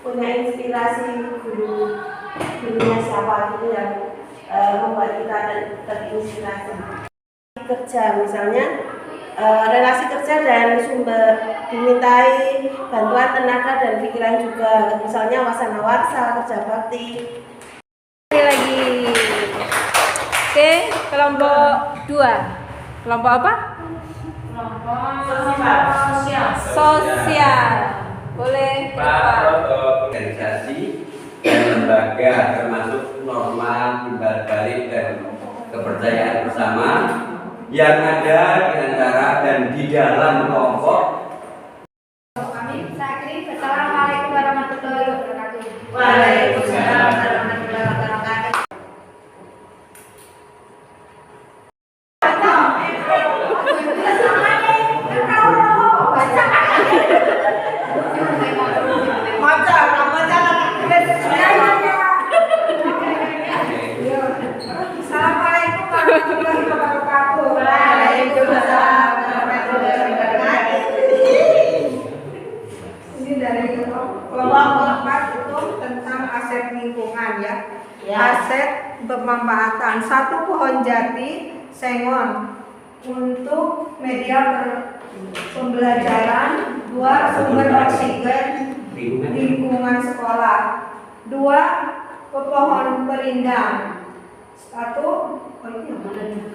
Punya inspirasi gurunya siapa gitu yang membuat kita terinspirasi. Kerja misalnya relasi kerja dan sumber dimintai bantuan tenaga dan pikiran juga, misalnya wasana warsa, kerja bakti. Lagi. Oke, kelompok 2. Kelompok apa? Sosial. Boleh. Organisasi dan lembaga termasuk norma timbal balik dan kepercayaan bersama yang ada di antara dan di dalam kelompok. Kami akhiri. Assalamualaikum warahmatullahi wabarakatuh. Waalaikumsalam warahmatullahi wabarakatuh. Kelompok 4 itu tentang aset lingkungan ya. Aset bermanfaatan. 1 pohon jati sengon untuk media pembelajaran. 2 sumber oksigen lingkungan sekolah. 2 pohon perindang. 1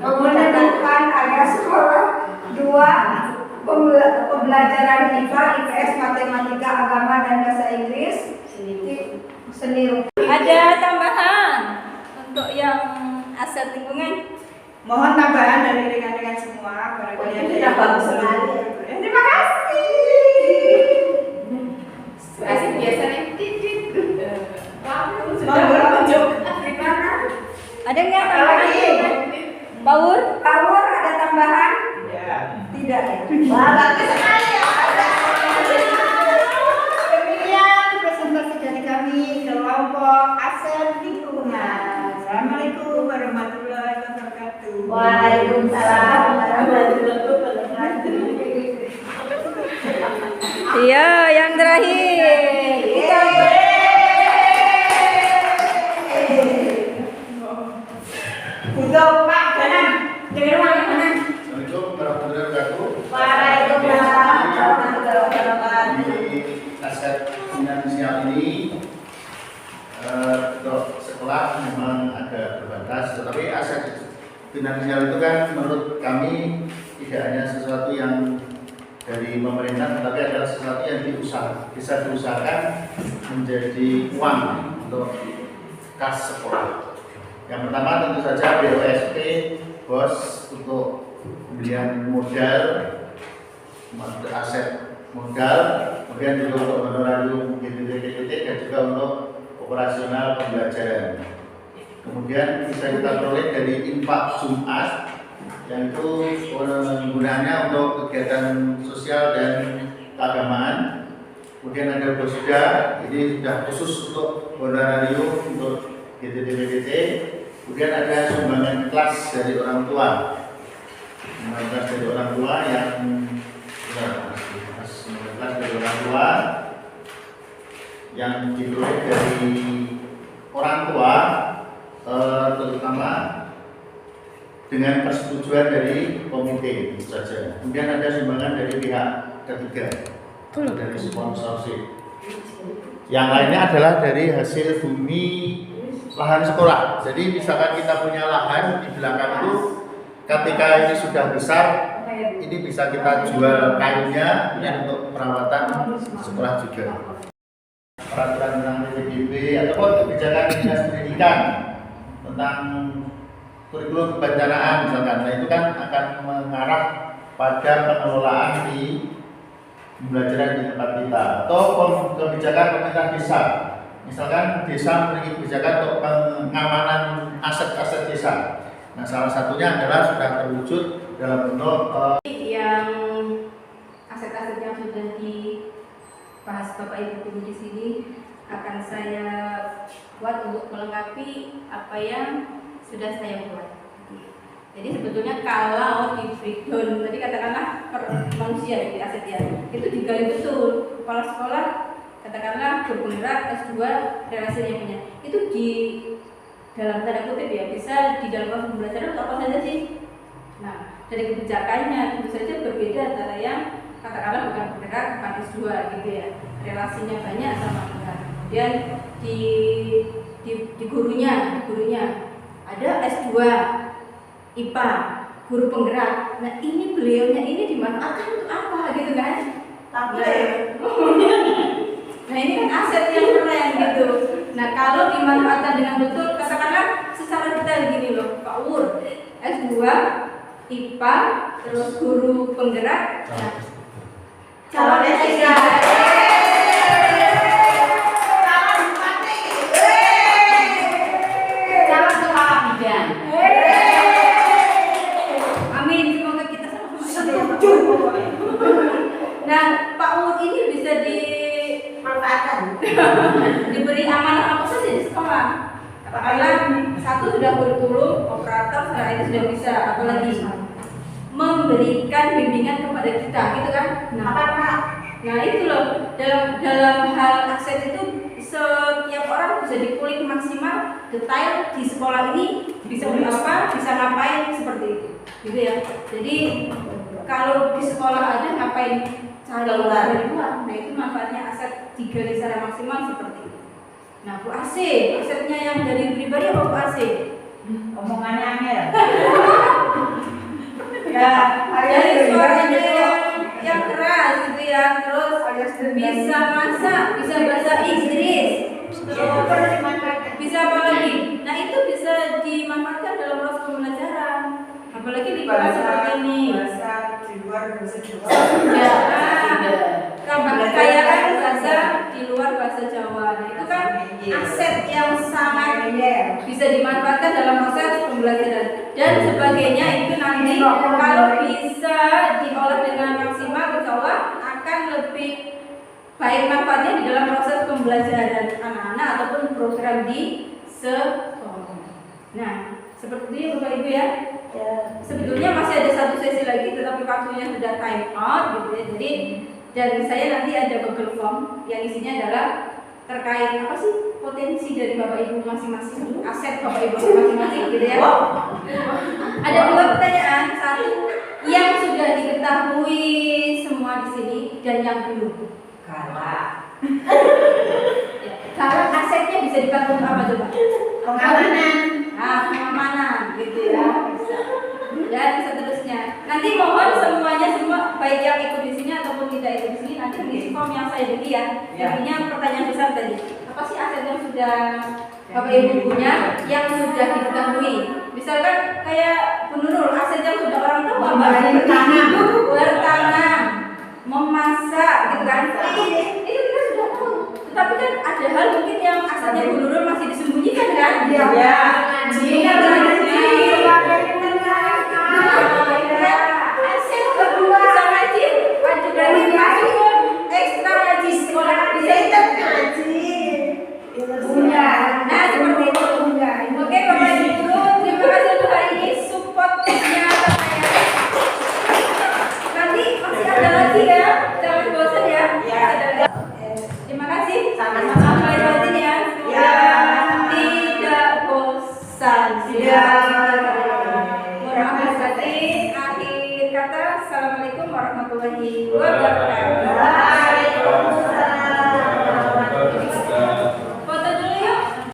menentukan area sekolah. 2 pembelajaran IPA, IPS, matematika, agama dan bahasa Inggris, seni rupa. Ada tambahan untuk yang aset lingkungan? Mohon tambahan dari rekan-rekan semua. Kita bagus sekali. Terima kasih. Asik biasanya titit. Ada nggak tambahan? Baur? Power ada tambahan? Tidak ya. Wah, bagus sekali ya. Demikian presentasi dari kami kelompok aset lingkungan. Assalamualaikum warahmatullahi wabarakatuh. Waalaikumsalam warahmatullahi wabarakatuh. Iya, yang terakhir. Untuk Pak Ganan, dari ruang mana? Assalamualaikum warahmatullahi wabarakatuh. Waalaikumsalam warahmatullahi wabarakatuh. Di aset finansial ini untuk sekolah memang agak terbatas, tetapi aset finansial itu kan menurut kami tidak hanya sesuatu yang dari pemerintah, tetapi adalah sesuatu yang bisa diusahakan menjadi uang untuk kas sekolah. Yang pertama tentu saja BOSP, BOS untuk pembelian modal, aset modal, kemudian juga untuk honorarium GTT dan juga untuk operasional pembelajaran. Kemudian bisa kita peroleh dari infak Jumat yang itu penggunaannya untuk kegiatan sosial dan keagamaan. Kemudian ada Bosda, ini sudah khusus untuk honorarium untuk GTD-PDT. Kemudian ada sumbangan kelas dari orang tua, sumbangan kelas dari orang tua yang sumbangan kelas dari orang tua yang diperoleh dari orang tua, terutama dengan persetujuan dari komite itu saja. Kemudian ada sumbangan dari pihak ketiga, dari sponsorship. Yang lainnya adalah dari hasil bumi lahan sekolah. Jadi misalkan kita punya lahan di belakang itu, ketika ini sudah besar, ini bisa kita jual kayunya untuk perawatan sekolah juga. Peraturan tentang PPDB ataupun kebijakan dinas pendidikan tentang kurikulum kebencanaan misalkan, nah itu kan akan mengarah pada pengelolaan di pembelajaran di tempat kita, atau kebijakan pemerintah desa. Misalkan desa memiliki kebijakan untuk pengamanan aset-aset desa. Nah, salah satunya adalah sudah terwujud dalam bentuk yang aset-aset yang sudah dibahas Bapak Ibu Guru di sini akan saya buat untuk melengkapi apa yang sudah saya buat. Jadi sebetulnya kalau di breakdown tadi katakanlah per manusia di aset ya, itu digali betul. Kepala sekolah katakanlah bergerak S2 relasinya punya itu di dalam tanda kutip ya, bisa di dalam proses pembelajaran atau apa saja sih. Nah, dari kebijakannya tentu saja berbeda antara yang katakanlah bukan bergerak bukan S2 gitu ya, relasinya banyak sama enggak. Kemudian di gurunya ada S2 IPA, guru penggerak. Nah, ini beliaunya ini dimanfaatkan untuk apa gitu kan? Nah, ini kan aset yang keren gitu. Nah, kalau dimanfaatkan dengan betul, katakanlah secara detail gini loh, Pak Ur, S2, IPA, terus guru penggerak. Nah, calon S3. Calon kepala bidang. Amin, semoga kita sama-sama setuju. Nah, Pak Ur ini bisa dimanfaatkan, diberi amanah apa saja di sekolah. Katakanlah satu sudah kurikulum, operator setelah itu sudah bisa, apalagi memberikan bimbingan kepada kita, gitu kan? Nah itu loh, dalam hal aset itu setiap orang bisa dikulik maksimal detail di sekolah ini bisa apa, bisa ngapain seperti itu, gitu ya. Jadi kalau di sekolah ada ngapain cari dari luar, nah itu manfaatnya aset digali secara maksimal seperti itu. Nah, Bu AC, asetnya yang dari pribadi apa Bu AC? Omongannya angel. Ya, dari suaranya yang keras gitu ya, terus bisa masak, bisa bahasa Inggris, terus bisa apa lagi? Nah, itu bisa dimanfaatkan dalam proses pembelajaran, apalagi di kelas seperti ini. Bahasa di luar bahasa Jawa. Ya, kekayaan bahasa di luar bahasa Jawa. Nah, itu kan aset yang sangat bisa dimanfaatkan dalam proses pembelajaran dan sebagainya. Itu nanti kalau bisa diolah dengan maksimal, insya Allah akan lebih baik manfaatnya di dalam proses pembelajaran anak-anak ataupun program di sekolah. Nah, seperti itu Bapak Ibu ya. Sebetulnya masih ada satu sesi lagi, tetapi waktunya sudah time out gitu ya. Jadi dan saya nanti ada Google Form yang isinya adalah terkait apa sih potensi dari Bapak Ibu masing-masing, aset Bapak Ibu masing-masing gitu ya. Ada dua pertanyaan, satu yang sudah diketahui semua di sini dan yang belum. Kalau asetnya bisa dipakai untuk apa coba? Pengamanan. Nah, pengamanan gitu ya. Dan seterusnya. Nanti mohon semuanya semua baik yang ikut di sini ataupun tidak ikut di sini nanti mengisi form yang saya beri ya. Intinya pertanyaan besar tadi. Apa sih aset yang sudah Bapak Ibu punya yang sudah diketahui? Misalkan kayak Bu Nurul, aset yang sudah orang tahu apa? Bertanam, memasak gitu kan. Ini kita sudah tahu. Tetapi kan ada hal mungkin yang asetnya Bu Nurul masih disembunyikan kan? Iya. Ngaji. Ustaz. Mohon maaf akhir kata. Assalamualaikum warahmatullahi wabarakatuh.